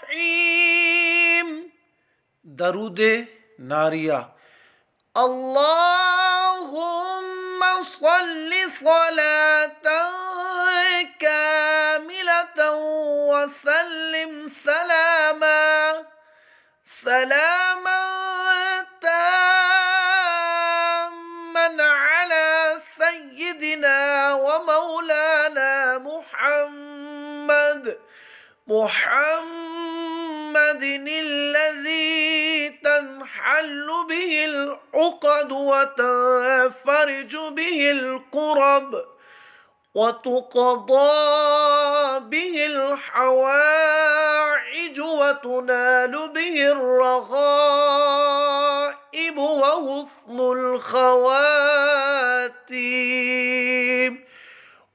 الرحيم. درود نارية. اللهم صل صلاة كاملة وسلم سلاما تاما على سيدنا ومولانا محمد الذي تنحل به العقد وتنفرج به الكرب وتقضى به الحوائج وتنال به الرغائب وحسن الخواتيم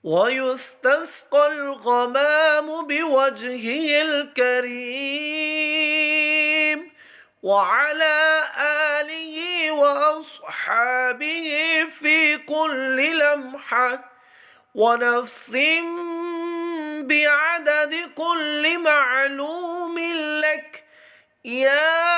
ويستسقى الغمام بوجهه الكريم وعلى آله وأصحابه في كل لمحة ونفس بعدد كل معلوم لك يا